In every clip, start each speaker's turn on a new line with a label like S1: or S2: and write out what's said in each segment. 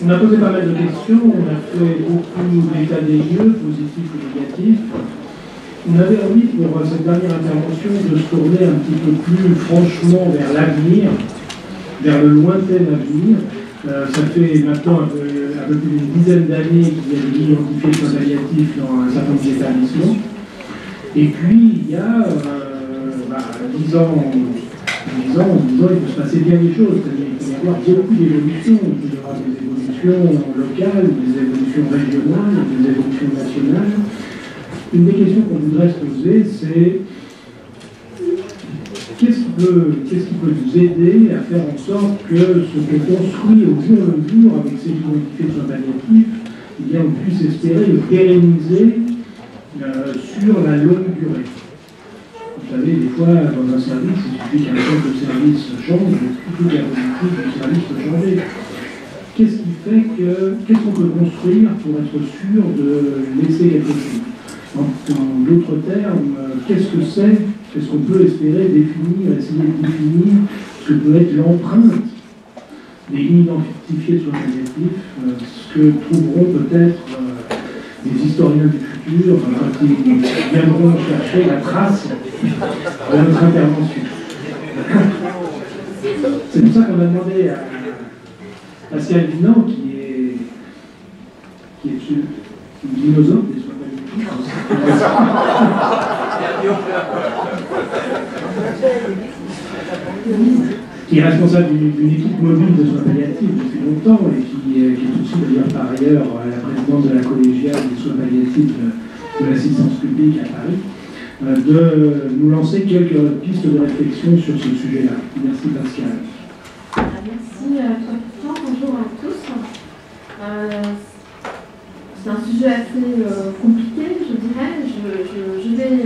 S1: On a posé pas mal de questions, on a fait beaucoup d'états des lieux, positifs ou négatifs. On avait envie, pour cette dernière intervention, de se tourner un petit peu plus franchement vers l'avenir, vers le lointain avenir. Ça fait maintenant un peu plus d'une dizaine d'années qu'il y a des identifiés de soins palliatifs dans un certain nombre d'établissements. Et puis, il y a 10 ans, il peut se passer bien des choses. C'est-à-dire qu'il peut y avoir beaucoup d'évolutions. Il peut y avoir des évolutions locales, des évolutions régionales, des évolutions nationales. Une des questions qu'on voudrait se poser, c'est qu'est-ce qui peut nous aider à faire en sorte que ce qu'on construit au jour le jour avec ces identités de soins palliatifs, eh bien, on puisse espérer le pérenniser sur la longue durée. Vous savez, des fois, dans un service, il suffit qu'un chef de service change, toute la politique du service peut changer. Qu'est-ce qu'on peut construire pour être sûr de laisser quelque chose? En d'autres termes, qu'est-ce qu'on peut espérer définir, essayer de définir ce que peut être l'empreinte des lignes identifiées de soins palliatifs, ce que trouveront peut-être les historiens du futur quand ils viendront chercher la trace de notre intervention. C'est pour ça qu'on a demandé à Pascal Vinan, qui est une dinosaure des soins palliatifs, qui est responsable d'une équipe mobile de soins palliatifs depuis longtemps et qui est aussi d'ailleurs par ailleurs la présidente de la collégiale des soins palliatifs de l'assistance publique à Paris, de nous lancer quelques pistes de réflexion sur ce sujet-là. Merci Pascal.
S2: Merci Christian, bonjour à tous. C'est un sujet assez compliqué, je dirais. Je vais essayer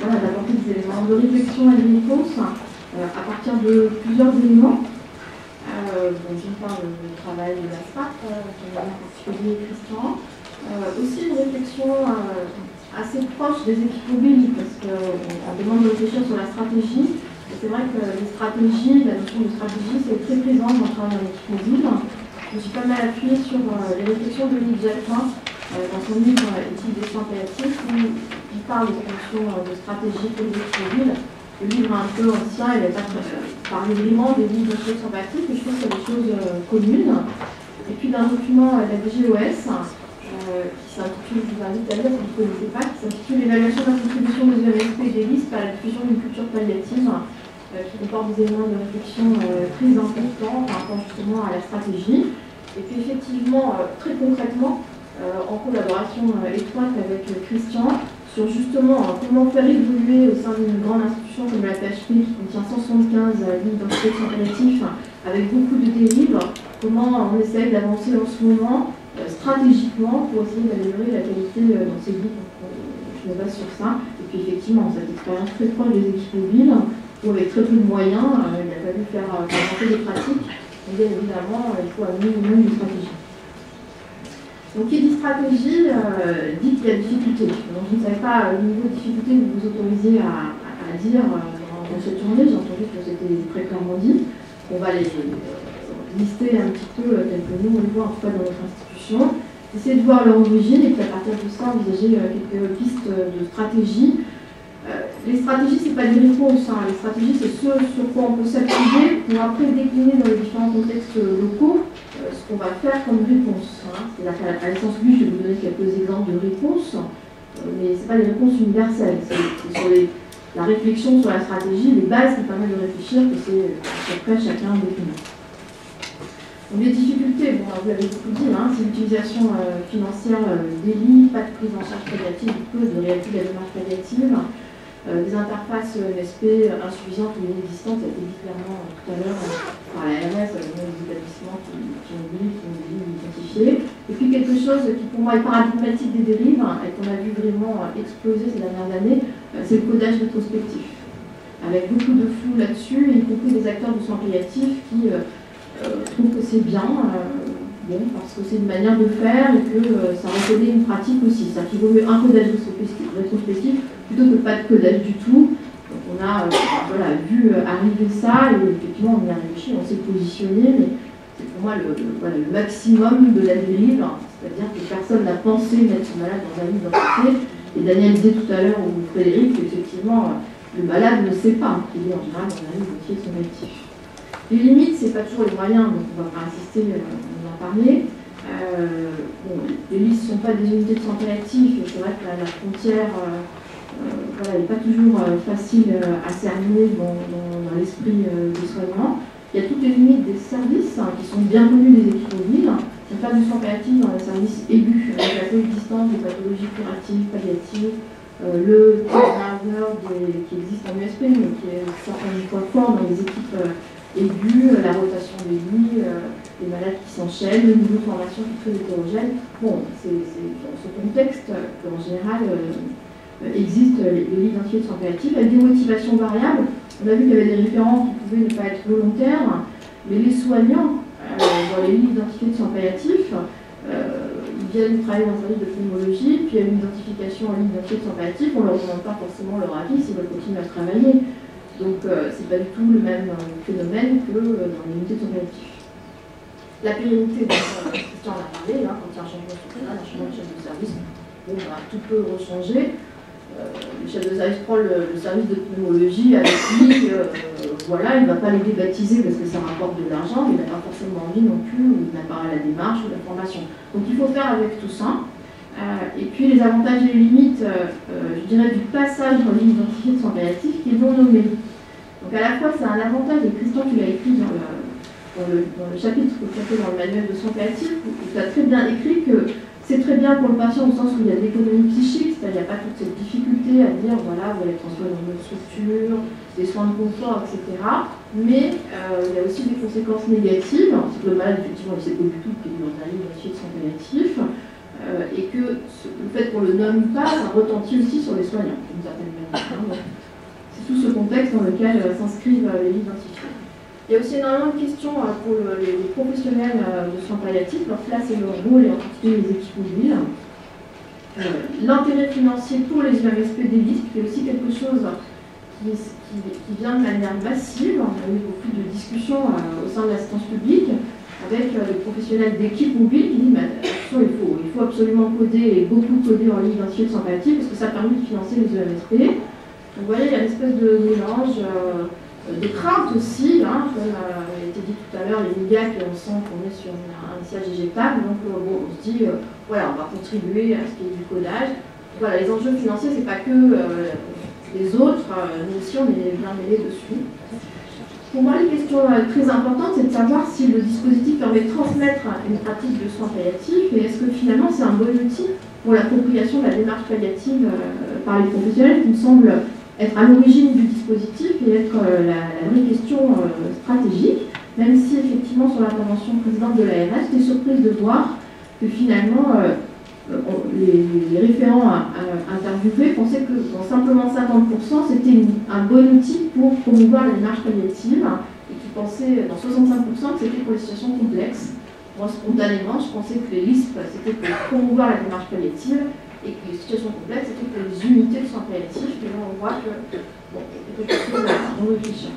S2: d'apporter des éléments de réflexion et de réponse à partir de plusieurs éléments. D'une part, le travail de la SPAC, qui en particulier Christian. Aussi une réflexion assez proche des équipes mobiles, parce qu'on demande de réfléchir sur la stratégie. C'est vrai que les stratégies, la notion de stratégie, c'est très présent dans le travail en équipe mobile. Je me suis pas mal appuyée sur les réflexions de Olivier Jacquin dans son livre Éthique des soins palliatifs, où il parle de notion de stratégie pour les équipes mobiles. Le livre est un peu ancien, il n'est pas parlé vraiment des livres de soins palliatifs, mais je trouve que c'est des choses communes. Et puis d'un document de la DGOS, qui s'intitule, je vous invite à lire si vous ne connaissez pas, qui s'intitule L'évaluation de la contribution des EMSP et des listes à la diffusion d'une culture palliative, qui comporte des éléments de réflexion très importants par rapport justement à la stratégie. Et puis effectivement, très concrètement, en collaboration étroite avec Christian, sur justement comment faire évoluer au sein d'une grande institution comme la PHP qui contient 175 lignes d'identité de soins palliatifs avec beaucoup de dérives, comment on essaye d'avancer en ce moment stratégiquement pour essayer d'améliorer la qualité dans ces lignes. Je me base sur ça. Et puis effectivement, cette expérience très proche des équipes mobiles, où avec très peu de moyens, il a fallu faire avancer les pratiques. Et bien évidemment, il faut un minimum de stratégie. Donc, qui dit stratégie, dit qu'il y a difficulté. Donc, je ne savais pas le niveau de difficulté que vous autorisiez à dire dans cette journée. J'ai entendu que c'était très clairement dit. On va les lister un petit peu tel que nous on les voit en tout cas dans notre institution. Essayer de voir leur origine et puis à partir de ça, envisager quelques pistes de stratégie. Les stratégies, ce n'est pas des réponses. Les stratégies, c'est ce sur quoi on peut s'appuyer pour après décliner dans les différents contextes locaux ce qu'on va faire comme réponse. C'est-à-dire qu'à l'essence but, je vais vous donner quelques exemples de réponses, mais ce n'est pas des réponses universelles. C'est sur la réflexion sur la stratégie, les bases qui permettent de réfléchir, que c'est après chacun définir. Donc les difficultés, bon, vous l'avez beaucoup dit, c'est l'utilisation financière des lits, pas de prise en charge palliative, peu de réalité de la démarche palliative, des interfaces MSP insuffisantes ou inexistantes, ça a été dit clairement tout à l'heure par la RS, avec des établissements qui ont des lignes identifiées. Et puis quelque chose qui pour moi est paradigmatique des dérives et qu'on a vu vraiment exploser ces dernières années, c'est le codage rétrospectif. Avec beaucoup de flou là-dessus, y compris des acteurs de soins palliatifs qui trouvent que c'est bien, parce que c'est une manière de faire et que ça reconnaît une pratique aussi. C'est-à-dire qu'il vaut mieux un codage rétrospectif plutôt que pas de codage du tout. Donc on a vu arriver ça et effectivement on y a réfléchi, on s'est positionné, mais c'est pour moi le maximum de la dérive, c'est-à-dire que personne n'a pensé mettre son malade dans un lit d'identité. Et Daniel disait tout à l'heure, ou Frédéric, qu'effectivement, le malade ne sait pas qu'il est en général dans un lit d'identité de son collectif. Les limites, c'est pas toujours les moyens, donc on ne va pas insister, on en parler. Bon, les listes ne sont pas des unités de santé active, et c'est vrai que la frontière n'est pas toujours facile à cerner dans l'esprit des soignants. Il y a toutes les limites des services qui sont bien connus des équipes mobiles. On faire du soin palliatif dans les services aigus, avec la coexistence des pathologies curatives, palliatives, le turnover qui existe en USP, mais qui est certainement fois fort dans les équipes aiguës, la rotation des lits, les malades qui s'enchaînent, le niveau de formation qui est très hétérogène. Bon, c'est dans ce contexte qu'en général existent les lits d'identité de soins palliatifs avec des motivations variables. On a vu qu'il y avait des référents qui pouvaient ne pas être volontaires, mais les soignants dans les lits d'identité de soins palliatifs, ils viennent travailler dans un service de pneumologie, puis il y a une identification en lit d'identité de soins palliatifs, on ne leur demande pas forcément leur avis s'ils veulent continuer à travailler. Donc c'est pas du tout le même phénomène que dans les unités de soins palliatifs. La pérennité, Christian en a parlé, quand il y a un changement structurel, un changement de chef de service, bon, tout peut rechanger. Le chef de service prend le service de pneumologie avec lui, voilà, il ne va pas les débaptiser parce que ça rapporte de l'argent, mais il n'a pas forcément envie non plus, ou il n'a pas la démarche ou la formation. Donc il faut faire avec tout ça. Et puis les avantages et les limites, je dirais, du passage en ligne d'identité de soins palliatifs qui est non nommé. Donc à la fois c'est un avantage, et Christian tu l'as écrit dans le chapitre que tu as fait dans le manuel de soins palliatifs, où tu as très bien écrit que c'est très bien pour le patient au sens où il y a de l'économie psychique, c'est-à-dire qu'il n'y a pas toute cette difficulté à dire voilà, vous allez être transféré dans une autre structure, des soins de confort, etc. Mais il y a aussi des conséquences négatives, c'est que le malade, effectivement, il ne sait pas du tout qu'il est dans un lit de soins palliatifs, et que le fait qu'on ne le nomme pas, ça retentit aussi sur les soignants, d'une certaine manière. C'est tout ce contexte dans lequel s'inscrivent les lits identifiés. Il y a aussi énormément de questions pour les professionnels de soins palliatifs, leur place et leur rôle, et en particulier les équipes mobiles. L'intérêt financier pour les UMSP des listes, qui est aussi quelque chose qui vient de manière massive. On a eu beaucoup de discussions au sein de l'assistance publique avec les professionnels d'équipes mobiles qui disent attention, il faut absolument coder, et beaucoup coder en ligne d'identité de soins palliatifs, parce que ça permet de financer les UMSP. Donc vous voyez, il y a une espèce de mélange. De crainte aussi, comme a été dit tout à l'heure, les MIGAC, on sent qu'on est sur un siège éjectable, donc bon, on se dit, voilà, on va contribuer à ce qui est du codage. Voilà, les enjeux financiers, c'est pas que les autres, nous aussi on est bien mêlés dessus. Pour moi, les questions très importantes, c'est de savoir si le dispositif permet de transmettre une pratique de soins palliatifs, et est-ce que finalement c'est un bon outil pour l'appropriation de la démarche palliative par les professionnels, qui me semble être à l'origine du dispositif et être la vraie question stratégique, même si effectivement sur l'intervention précédente de l'ARS, j'étais surprise de voir que finalement les référents interviewés pensaient que dans simplement 50% c'était un bon outil pour promouvoir la démarche palliative, et qui pensaient dans 65% que c'était pour les situations complexes. Moi spontanément je pensais que les LISP c'était pour promouvoir la démarche palliative, et que les situations complexes, c'était pour les unités de soins palliatifs, et là on voit que, bon, il y a quelque chose à réfléchir.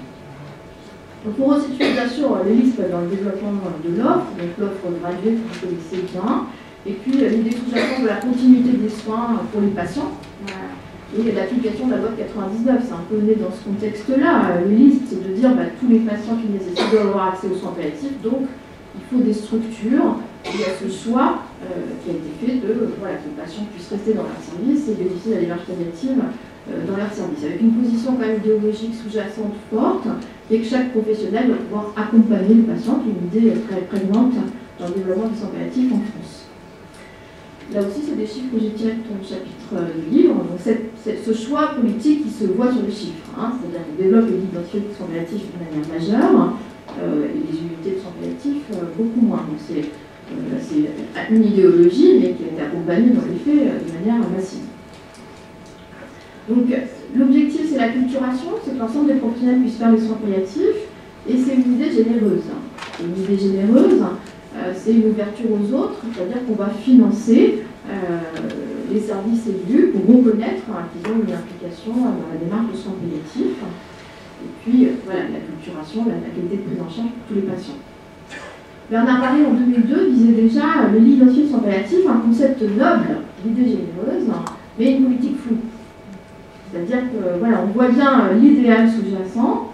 S2: Donc pour resituer bien sûr les listes dans le développement de l'offre, donc l'offre graduée que vous connaissez bien, et puis l'idée sous-jacente de la continuité des soins pour les patients, et l'application de la loi de 99, c'est un peu né dans ce contexte-là. Les listes, c'est de dire tous les patients qui nécessitent doivent avoir accès aux soins palliatifs, donc il faut des structures. Il y a ce choix qui a été fait que les patients puissent rester dans leur service et bénéficier de la démarche palliative dans leur service, avec une position quand même idéologique sous-jacente forte, et que chaque professionnel doit pouvoir accompagner le patient, qui est une idée très prégnante dans le développement des soins palliatifs en France. Là aussi, c'est des chiffres que j'ai tirés de ton chapitre du livre. Donc c'est ce choix politique qui se voit sur les chiffres, c'est-à-dire qu'on développe les identités de soins palliatifs de manière majeure, et les unités de soins palliatifs beaucoup moins. Donc c'est une idéologie, mais qui a été accompagnée dans les faits de manière massive. Donc l'objectif, c'est la culturation, c'est que l'ensemble des professionnels puissent faire les soins palliatifs, et c'est une idée généreuse. Une idée généreuse, c'est une ouverture aux autres, c'est-à-dire qu'on va financer les services élus pour reconnaître qu'ils ont une implication dans la démarche de soins palliatifs, et puis voilà, la culturation, la qualité de prise en charge pour tous les patients. Bernard Paré, en 2002, disait déjà le lit identifié de soins palliatifs, un concept noble, l'idée généreuse, mais une politique floue. C'est-à-dire que, voilà, on voit bien l'idéal sous-jacent,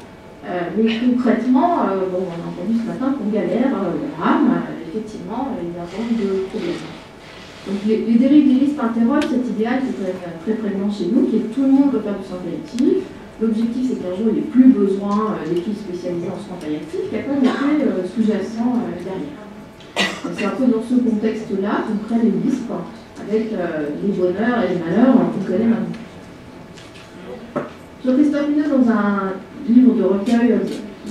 S2: mais concrètement, bon, on a entendu ce matin qu'on galère, on rame, effectivement, il y a un certain nombre de problèmes. Donc les dérives des listes interrogent cet idéal qui est quand même très prégnant chez nous, qui est tout le monde peut faire du soin palliatif. L'objectif, c'est qu'un jour, il n'y ait plus besoin d'équipes spécialisées en soins palliatifs, qui a quand même été sous-jacent derrière. C'est un peu dans ce contexte-là qu'on crée les listes, avec les bonheurs et les malheurs qu'on connaît maintenant. Jean-Christophe Mineux, dans un livre de recueil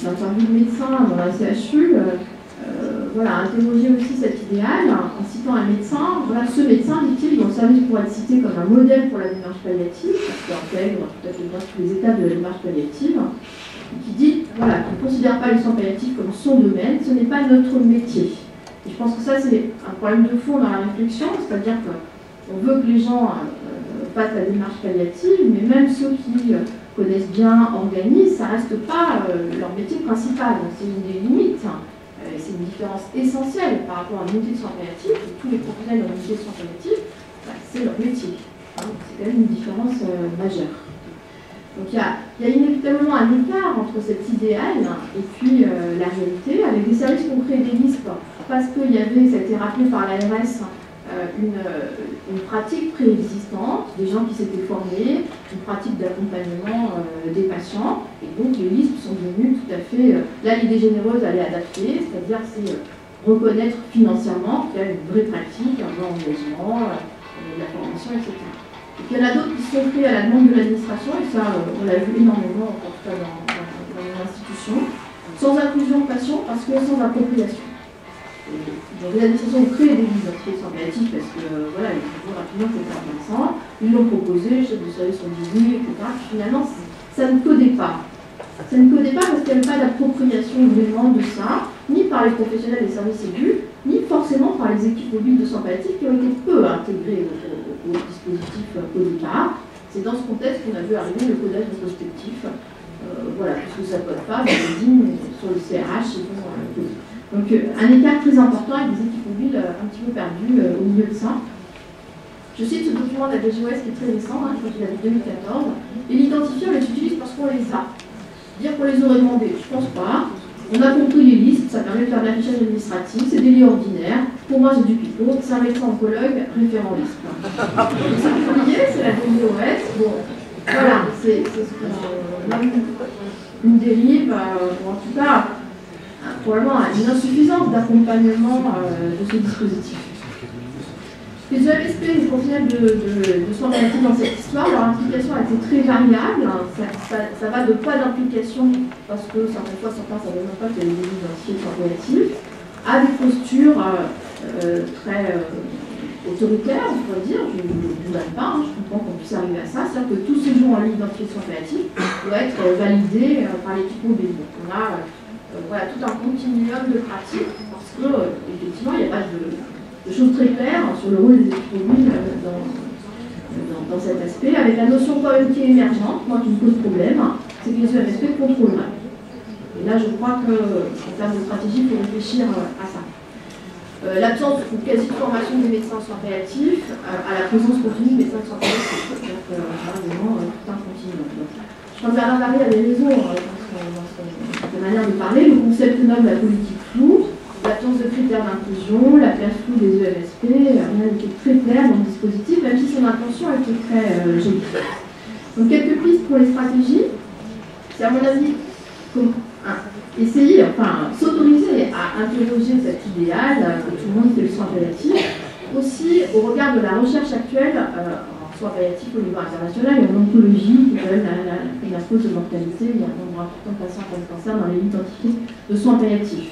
S2: d'interviews de médecins dans la CHU, voilà, interroger aussi cet idéal en citant un médecin. Voilà, ce médecin, dit-il, dont le service pourrait être cité comme un modèle pour la démarche palliative, parce qu'il intègre tout à fait bien toutes les étapes de la démarche palliative, qui dit voilà, qu'il ne considère pas les soins palliatifs comme son domaine, ce n'est pas notre métier. Et je pense que ça, c'est un problème de fond dans la réflexion, c'est-à-dire qu'on veut que les gens fassent la démarche palliative, mais même ceux qui connaissent bien, organisent, ça ne reste pas leur métier principal. Donc c'est une des limites. C'est une différence essentielle par rapport à une unité de soins palliatifs. Tous les professionnels dans une unité de soins palliatifs, c'est leur métier. C'est quand même une différence majeure. Donc il y a inévitablement un écart entre cet idéal et puis la réalité, avec des services qui ont créé des listes parce qu'il y avait, ça a été rappelé par l'ARS, une pratique préexistante, des gens qui s'étaient formés, une pratique d'accompagnement des patients, et donc les listes sont devenues tout à fait... là, l'idée généreuse, elle est adaptée, c'est-à-dire c'est reconnaître financièrement qu'il y a une vraie pratique, un vrai engagement, de la formation, etc. Et qu'il y en a d'autres qui sont faits à la demande de l'administration, et ça, on l'a vu énormément, en tout cas dans les institutions, sans inclusion de patients, parce que sans appropriation. Donc l'administration crée des listes d'inscrits sans palliatifs parce que voilà, ils ont rapidement fait ça intéressant, ils l'ont proposé, les chefs de service ont dit oui, etc. Puis finalement, ça ne codait pas. Ça ne codait pas parce qu'il n'y avait pas d'appropriation vraiment de ça, ni par les professionnels des services aigus, ni forcément par les équipes mobiles de soins palliatifs qui ont été peu intégrées au dispositif au départ. C'est dans ce contexte qu'on a vu arriver le codage prospectif. Voilà, puisque ça ne code pas, on dit sur le CRH, ils vont coder. Donc un écart très important avec des équipes mobiles un petit peu perdues au milieu de ça. Je cite ce document de la DGOS qui est très récent, je crois qu'il date de 2014, et l'identifier, on les utilise parce qu'on les a. Dire qu'on les aurait demandés, je pense pas. On a compris les listes, ça permet de faire de l'affichage administratif, c'est des liens ordinaires. Pour moi, j'ai du pipeau, c'est un médecin oncologue, référent liste. Donc c'est publié, c'est la DGOS. Bon, voilà, c'est ce qu'on une dérive, ou en tout cas, probablement une insuffisance d'accompagnement de ce dispositif. Les EMSP, les professionnels de soins palliatifs dans cette histoire, leur implication a été très variable. Ça va de pas d'implication, parce que certaines fois, certains ne savent même pas qu'il y a des identifiés de soins palliatifs, à des postures très autoritaires, on pourrait dire. Je ne vous donne pas, je comprends qu'on puisse arriver à ça. C'est-à-dire que tout séjour en ligne d'identifié de soins palliatifs doit être validé par l'équipe mobile. Donc on a voilà, tout un continuum de pratiques, parce que effectivement, il n'y a pas de choses très claires sur le rôle des équipes mobiles dans cet aspect, avec la notion quand même qui est émergente, moi qui me pose problème, c'est que les EMSP contrôleraient. Et là, je crois qu'en termes de stratégie, il faut réfléchir à ça. L'absence ou quasi formation des médecins en soins palliatifs, à la présence continue des médecins en soins palliatifs. Donc, vraiment, tout un continuum. Je crois que Bernard Paré avait raison dans sa manière de parler. Le concept nomme la politique floue, l'absence de critères d'inclusion, la place floue des EMSP, rien n'était très clair dans le dispositif, même si son intention était très jolie. Donc quelques pistes pour les stratégies. C'est à mon avis essayer, enfin s'autoriser à interroger cet idéal que tout le monde fait le soin palliatif, aussi au regard de la recherche actuelle en soins palliatifs au niveau international et en oncologie, qui est quand même la cause de mortalité. Il y a un nombre important de patients avec cancer dans les lits identifiés de soins palliatifs.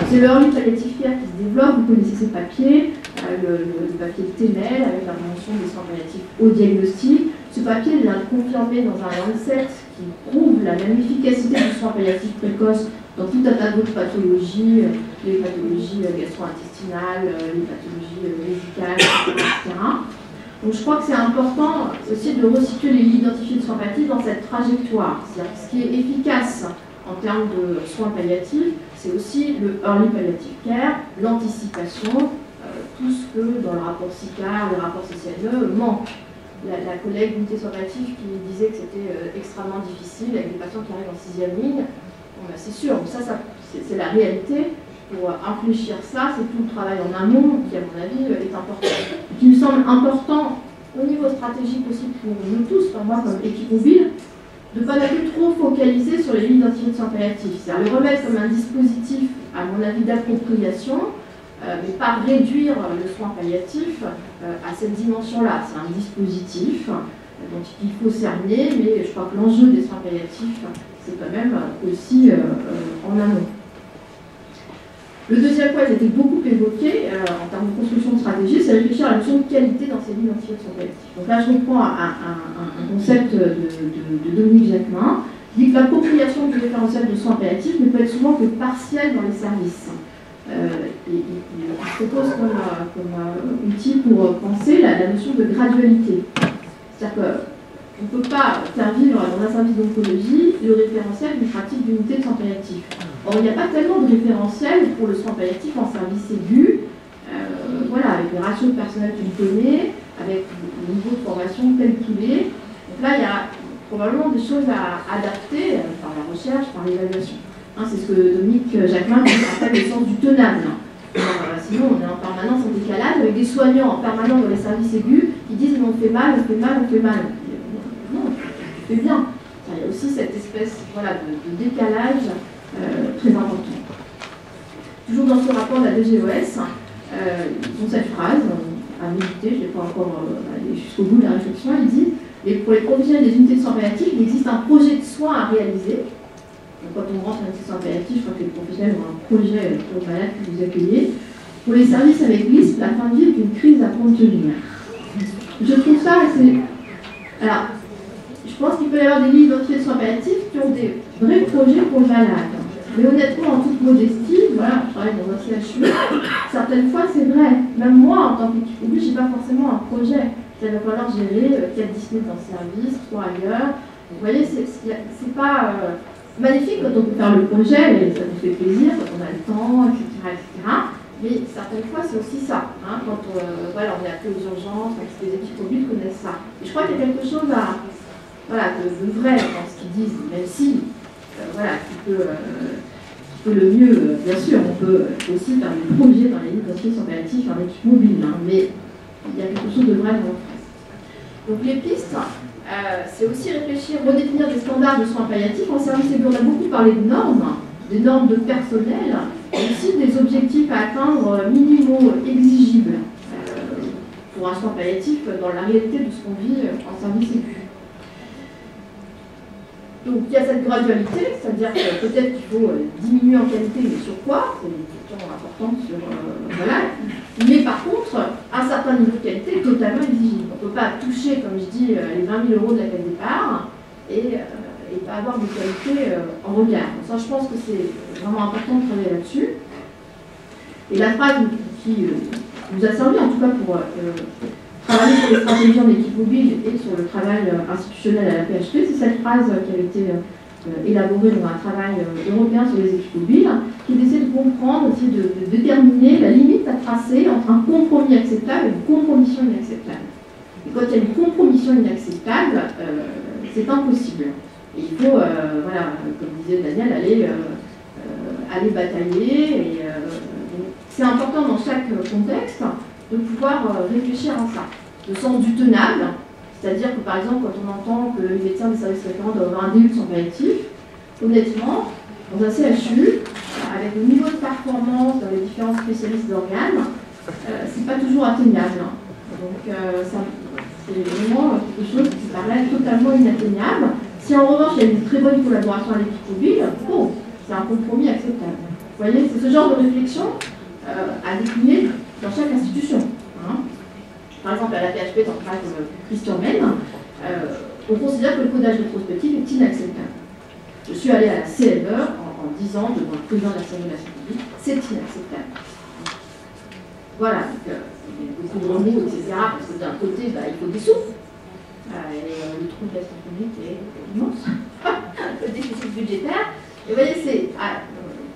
S2: C'est le Early Palliative Care qui se développe, vous connaissez ces papiers, le papier de Temel avec la mention des soins palliatifs au diagnostic. Ce papier vient de confirmer dans un Lancet qui prouve la même efficacité du soin palliatif précoce dans tout un tas d'autres pathologies, les pathologies gastro-intestinales, les pathologies médicales, etc. Donc je crois que c'est important aussi de resituer les lits identifiés de soins palliatifs dans cette trajectoire. C'est-à-dire ce qui est efficace en termes de soins palliatifs, c'est aussi le early palliative care, l'anticipation, tout ce que dans le rapport SICAR, le rapport CCNE manque. La collègue d'unité soins palliatifs qui disait que c'était extrêmement difficile avec des patients qui arrivent en 6e ligne, bon, ben, c'est sûr, ça c'est la réalité. Pour infléchir ça, c'est tout le travail en amont qui, à mon avis, est important. Qui me semble important au niveau stratégique aussi pour nous tous, pour moi comme équipe mobile, de ne pas non plus trop focaliser sur les lignes d'identité de soins palliatifs. C'est-à-dire le remettre comme un dispositif, à mon avis, d'appropriation, mais pas réduire le soin palliatif à cette dimension-là. C'est un dispositif dont il faut cerner, mais je crois que l'enjeu des soins palliatifs, c'est quand même aussi en amont. Le deuxième point qui a été beaucoup évoqué en termes de construction de stratégie, c'est réfléchir à la notion de qualité dans ces lignes d'identité de soins palliatifs. Donc là, je reprends un concept de Dominique Jacquemin, qui dit que l'appropriation du référentiel de soins palliatifs ne peut être souvent que partielle dans les services. Il propose comme outil pour penser la notion de gradualité. C'est-à-dire qu'on ne peut pas faire vivre dans un service d'oncologie le référentiel d'une pratique d'unité de soins palliatifs. Or, il n'y a pas tellement de référentiel pour le soin palliatif en service aigu, voilà, avec les ratios de personnel qu'on connaît, avec le niveau de formation tel qu'il est. Donc là, il y a probablement des choses à adapter par la recherche, par l'évaluation. Hein, c'est ce que Dominique Jacquemin appelle le sens du tenable. Sinon, on est en permanence en décalage avec des soignants en permanence dans les services aigus qui disent mais on fait mal, on fait mal, on fait mal. Non, on fait bien. Il y a aussi cette espèce voilà, de décalage très important. Toujours dans ce rapport de la DGOS, ils ont cette phrase à méditer, je ne vais pas encore aller jusqu'au bout de la réflexion, il dit pour les professionnels des unités de soins palliatifs, il existe un projet de soins à réaliser. Donc, quand on rentre dans une unité de soins palliatifs, je crois que les professionnels ont un projet pour le malade que vous accueillez. Pour les services avec l'ISP, la fin de vie est une crise à contenir. Je trouve ça assez. Alors, je pense qu'il peut y avoir des lignes d'identité de soins palliatifs qui ont des vrais projets pour le malade. Mais honnêtement, en toute modestie, voilà, je travaille dans un CHU, certaines fois c'est vrai. Même moi, en tant qu'équipe mobile, je n'ai pas forcément un projet. Il va falloir gérer 4 Disney dans le service, 3 ailleurs. Vous voyez, c'est pas magnifique quand on peut faire le projet, et ça nous fait plaisir, quand on a le temps, etc. Mais certaines fois, c'est aussi ça. Hein, quand voilà, on est appelé aux urgences, les équipes mobiles connaissent ça. Et je crois qu'il y a quelque chose de vrai dans ce qu'ils disent, même si, voilà, qui peut le mieux, bien sûr, on peut aussi faire des projets dans les lignes d'identité soins palliatifs en équipe mobile, hein, mais il y a quelque chose de vrai dans le fait. Donc les pistes, c'est aussi réfléchir, redéfinir des standards de soins palliatifs en service aigu. On a beaucoup parlé de normes, des normes de personnel, et aussi des objectifs à atteindre minimaux exigibles pour un soin palliatif dans la réalité de ce qu'on vit en service aigu. Donc il y a cette gradualité, c'est-à-dire que peut-être qu'il faut diminuer en qualité, mais sur quoi? C'est une question importante sur... voilà. Mais par contre, un certain niveau de qualité est totalement exigible. On ne peut pas toucher, comme je dis, les 20 000 € de la case départ et pas avoir de qualité en regard. Donc ça, je pense que c'est vraiment important de travailler là-dessus. Et la phrase qui nous a servi, en tout cas pour travailler sur les stratégies en équipe mobile et sur le travail institutionnel à la PHP, c'est cette phrase qui avait été élaborée dans un travail européen sur les équipes mobiles, qui essaie de comprendre, aussi de déterminer la limite à tracer entre un compromis acceptable et une compromission inacceptable. Et quand il y a une compromission inacceptable, c'est impossible. Et il faut, voilà, comme disait Daniel, aller batailler. Et c'est important dans chaque contexte de pouvoir réfléchir à ça. Le sens du tenable, c'est-à-dire que par exemple, quand on entend que les médecins des services référents doivent avoir un DU de soins palliatifs, honnêtement, dans un CHU, avec le niveau de performance dans les différents spécialistes d'organes, c'est pas toujours atteignable. Donc c'est vraiment quelque chose qui paraît totalement inatteignable. Si en revanche il y a une très bonne collaboration à l'équipe mobile, bon, c'est un compromis acceptable. Vous voyez, c'est ce genre de réflexion à décliner dans chaque institution. Hein. Par exemple, à la PHP, dans le cas de Christian Mène, on considère que le codage rétrospectif est inacceptable. Je suis allée à la CME en disant devant le président de la Sécurité publique, c'est inacceptable. Voilà, donc, il y a beaucoup de remous, etc. Parce que d'un côté, il faut des sous. Et le trou de la santé publique est immense. Le déficit budgétaire. Et vous voyez, c'est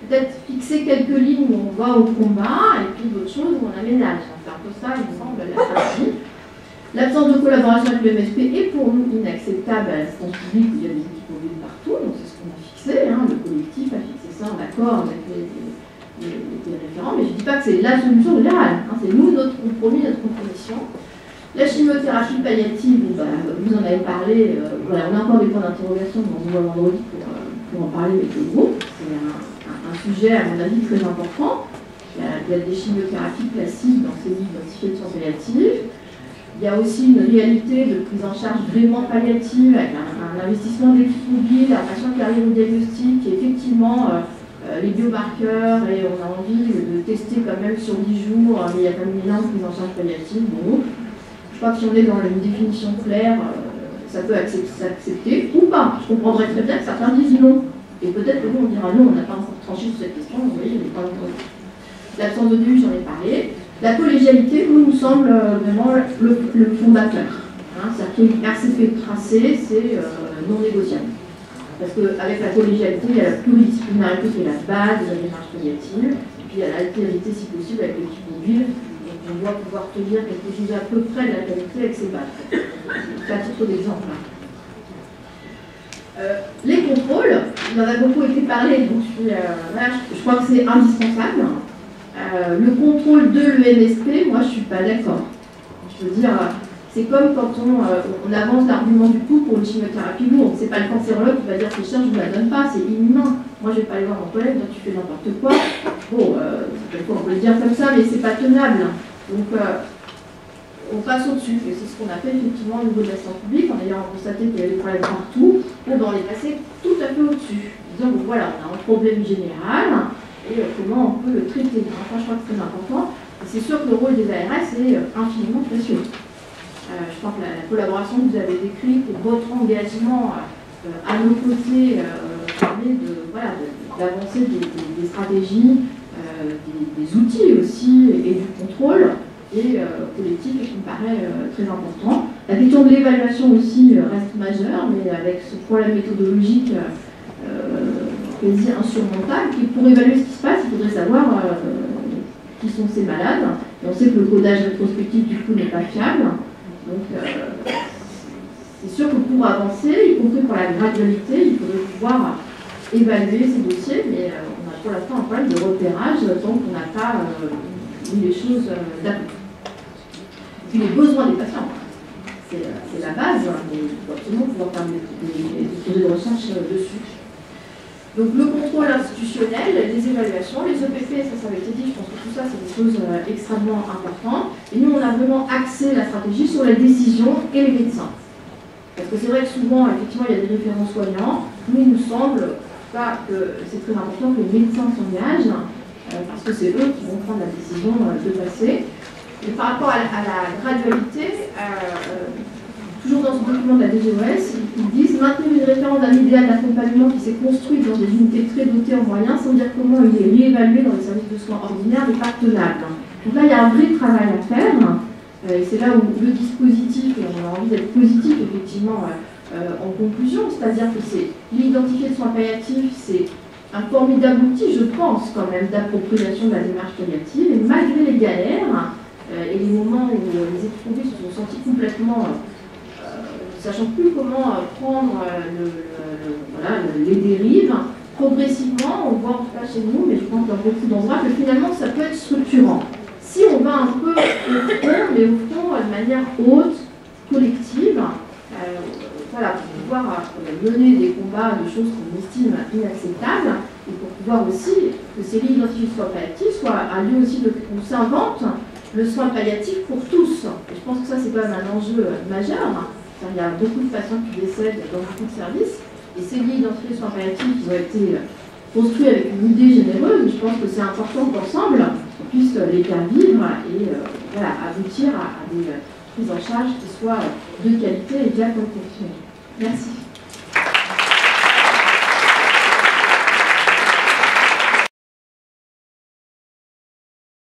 S2: peut-être fixer quelques lignes où on va au combat, et puis d'autres choses où on aménage. C'est un peu ça, il me semble, la stratégie. L'absence de collaboration avec le MSP est pour nous inacceptable à l'instance publique où il y a des équipes mobiles partout, donc c'est ce qu'on a fixé, hein, le collectif a fixé ça en accord avec les référents, mais je ne dis pas que c'est la solution générale, hein, c'est nous, notre compromis, notre compromission. La chimiothérapie palliative, vous en avez parlé, voilà, on a encore des points d'interrogation, mais on se voit vendredi pour en parler avec le groupe. C'est un sujet, à mon avis, très important. Il y a des chimiothérapies classiques dans ces lignes identifiées de soins palliatifs. Il y a aussi une réalité de prise en charge vraiment palliative avec un investissement d'équipe mobile, un patient qui arrive au diagnostic, et effectivement les biomarqueurs, et on a envie de tester quand même sur 10 jours, mais il y a quand même une énorme prise en charge palliative. Bon, je crois que si on est dans une définition claire, ça peut s'accepter ou pas. Je comprendrais très bien que certains disent non. Et peut-être que nous on dira non, on n'a pas encore tranché sur cette question, vous voyez, il n'est pas encore. L'absence de début, j'en ai parlé. La collégialité, nous semble vraiment le fondateur. Hein, c'est-à-dire qu'un RCP tracé, c'est non négociable. Parce qu'avec la collégialité, il y a la pluridisciplinarité qui est la base de la démarche palliative, et puis il y a l'altérité, si possible, avec l'équipe mobile. Donc on doit pouvoir tenir quelque chose à peu près de la qualité avec ses bases. C'est à titre d'exemple. Les contrôles, il en a beaucoup été parlé, donc je crois que c'est indispensable. Le contrôle de l'EMSP, moi je ne suis pas d'accord. Je veux dire, c'est comme quand on avance l'argument du coût pour une chimiothérapie lourde. C'est pas le cancérologue qui va dire que je ne la donne pas, c'est inhumain. Moi je ne vais pas aller voir mon collègue, dire tu fais n'importe quoi. Bon, on peut le dire comme ça, mais c'est pas tenable. Donc on passe au-dessus, et c'est ce qu'on a fait effectivement au niveau de la santé publique, en ayant constaté qu'il y avait des problèmes partout, on est passé tout à fait au-dessus. Disons, bon, voilà, on a un problème général, et comment on peut le traiter. Enfin, je crois que c'est très important. Et c'est sûr que le rôle des ARS est infiniment précieux. Je crois que la collaboration que vous avez décrite et votre engagement à nos côtés permet d'avancer des stratégies, des outils aussi et du contrôle et collectif, et qui me paraît très important. La question de l'évaluation aussi reste majeure, mais avec ce problème méthodologique quasi insurmontable, et pour évaluer ce qui se passe, il faudrait savoir qui sont ces malades. Et on sait que le codage rétrospectif du coup n'est pas fiable. Donc c'est sûr que pour avancer, y compris pour la gradualité, il faudrait pouvoir évaluer ces dossiers, mais on a pour l'instant un problème de repérage tant qu'on n'a pas mis les choses d'après. Puis les besoins des patients, c'est la base, mais il faut absolument pouvoir faire des projets de recherche dessus. Donc le contrôle institutionnel, les évaluations, les EPP, ça avait été dit, je pense que tout ça c'est des choses extrêmement importantes. Et nous on a vraiment axé la stratégie sur la décision et les médecins. Parce que c'est vrai que souvent, effectivement, il y a des référents soignants. Nous, il nous semble que c'est très important que les médecins s'engagent, parce que c'est eux qui vont prendre la décision de passer. Et par rapport à la gradualité, toujours dans ce document de la DGOS, ils disent maintenir une référence d'un idéal d'accompagnement qui s'est construit dans des unités très dotées en moyens, sans dire comment il est réévalué dans les services de soins ordinaires n'est pas tenable. Donc là, il y a un vrai travail à faire. Et c'est là où le dispositif, et on a envie d'être positif effectivement en conclusion, c'est-à-dire que c'est l'identifié de soins palliatifs, c'est un formidable outil, je pense quand même, d'appropriation de la démarche palliative, et malgré les galères et les moments où les équipes se sont sentis complètement sachant plus comment prendre les dérives, progressivement, on voit en tout cas chez nous, mais je pense dans beaucoup d'endroits, que finalement ça peut être structurant. Si on va un peu au fond, mais au fond de manière haute, collective, pour pouvoir mener des combats de choses qu'on estime inacceptables, et pour pouvoir aussi que ces lignes identifiées de soins palliatifs soient un lieu aussi où s'invente le soin palliatif pour tous. Et je pense que ça c'est quand même un enjeu majeur. Il y a beaucoup de patients qui décèdent dans beaucoup de services, et ces lignes identifiées de soins palliatifs qui ont été construits avec une idée généreuse, je pense que c'est important qu'ensemble, on puisse les faire vivre et aboutir à des prises en charge qui soient de qualité et bien professionnelles. Merci.